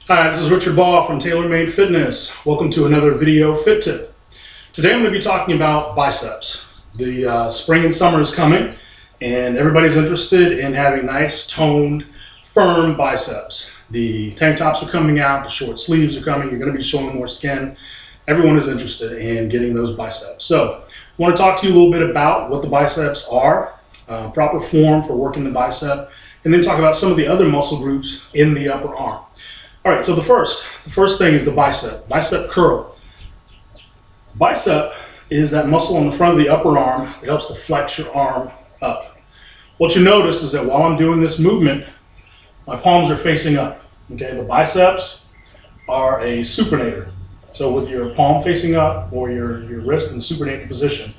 Hi, this is Richard Baugh from Tailor-Made Fitness. Welcome to another video fit tip. Today I'm going to be talking about biceps. The spring and summer is coming and everybody's interested in having nice, toned, firm biceps. The tank tops are coming out, the short sleeves are coming, you're going to be showing more skin. Everyone is interested in getting those biceps. So I want to talk to you a little bit about what the biceps are, proper form for working the bicep, and then talk about some of the other muscle groups in the upper arm. All right, so the first thing is the bicep curl. Bicep is that muscle on the front of the upper arm that helps to flex your arm up. What you notice is that while I'm doing this movement, my palms are facing up. Okay, the biceps are a supinator. So with your palm facing up or your wrist in the supinator position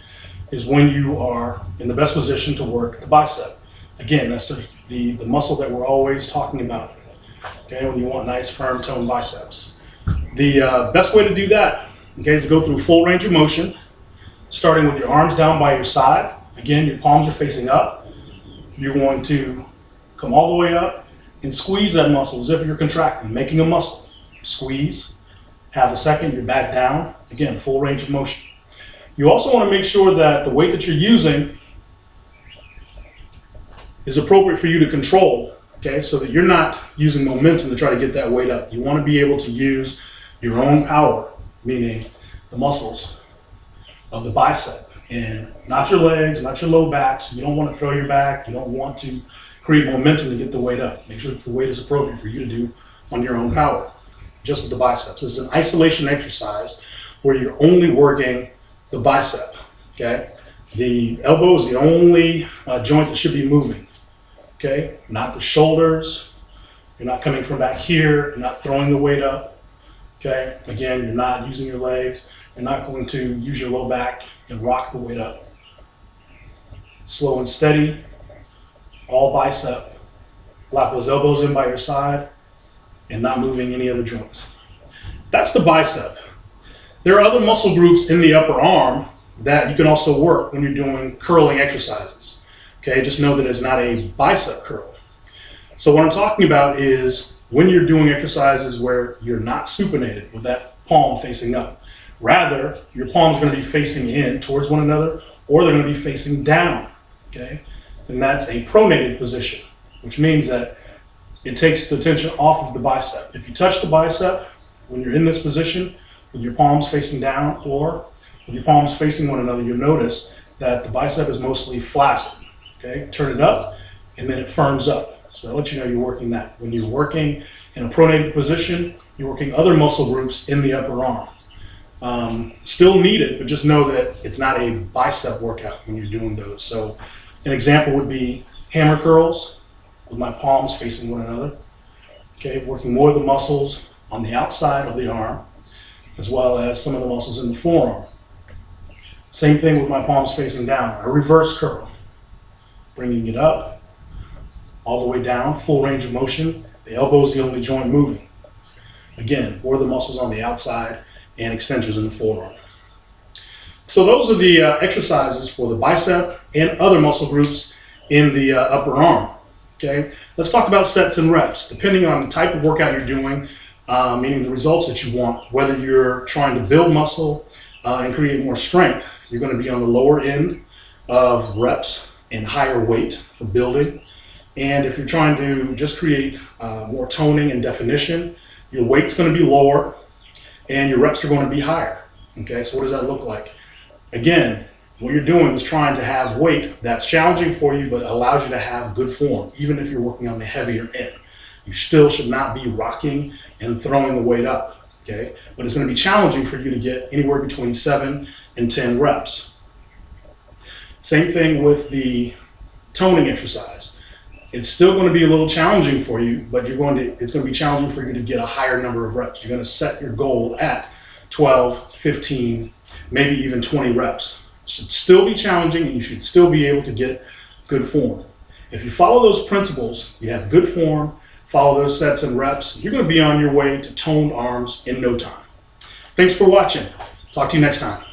is when you are in the best position to work the bicep. Again, that's the muscle that we're always talking about. Okay, when you want nice, firm, toned biceps. The best way to do that, okay, is to go through full range of motion, starting with your arms down by your side. Again, your palms are facing up. You're going to come all the way up and squeeze that muscle as if you're contracting, making a muscle. Squeeze. Have a second, you're back down. Again, full range of motion. You also want to make sure that the weight that you're using is appropriate for you to control. Okay, so that you're not using momentum to try to get that weight up. You want to be able to use your own power, meaning the muscles of the bicep, and not your legs, not your low backs. You don't want to throw your back. You don't want to create momentum to get the weight up. Make sure that the weight is appropriate for you to do on your own power, just with the biceps. This is an isolation exercise where you're only working the bicep. Okay, the elbow is the only joint that should be moving. Okay, not the shoulders. You're not coming from back here. You're not throwing the weight up. Okay, again, you're not using your legs. You're not going to use your low back and rock the weight up. Slow and steady, all bicep. Lock those elbows in by your side and not moving any other joints. That's the bicep. There are other muscle groups in the upper arm that you can also work when you're doing curling exercises. Okay, just know that it's not a bicep curl. So what I'm talking about is when you're doing exercises where you're not supinated with that palm facing up. Rather, your palm's going to be facing in towards one another, or they're going to be facing down. Okay, and that's a pronated position, which means that it takes the tension off of the bicep. If you touch the bicep when you're in this position with your palms facing down or with your palms facing one another, you'll notice that the bicep is mostly flaccid. Okay, turn it up and then it firms up. So I'll let you know you're working that. When you're working in a pronated position, you're working other muscle groups in the upper arm. Still needed, but just know that it's not a bicep workout when you're doing those. So an example would be hammer curls with my palms facing one another. Okay, working more of the muscles on the outside of the arm, as well as some of the muscles in the forearm. Same thing with my palms facing down. A reverse curl. Bringing it up, all the way down, full range of motion. The elbow is the only joint moving. Again, more of the muscles on the outside and extensions in the forearm. So those are the exercises for the bicep and other muscle groups in the upper arm. Okay, let's talk about sets and reps. Depending on the type of workout you're doing, meaning the results that you want, whether you're trying to build muscle and create more strength, you're going to be on the lower end of reps and higher weight for building. And if you're trying to just create more toning and definition, your weight's going to be lower and your reps are going to be higher. Okay, so what does that look like? Again, what you're doing is trying to have weight that's challenging for you but allows you to have good form, even if you're working on the heavier end. You still should not be rocking and throwing the weight up. Okay, but it's going to be challenging for you to get anywhere between 7 and 10 reps. Same thing with the toning exercise. It's still going to be a little challenging for you, but it's going to be challenging for you to get a higher number of reps. You're going to set your goal at 12, 15, maybe even 20 reps. It should still be challenging and you should still be able to get good form. If you follow those principles, you have good form, follow those sets and reps, you're going to be on your way to toned arms in no time. Thanks for watching. Talk to you next time.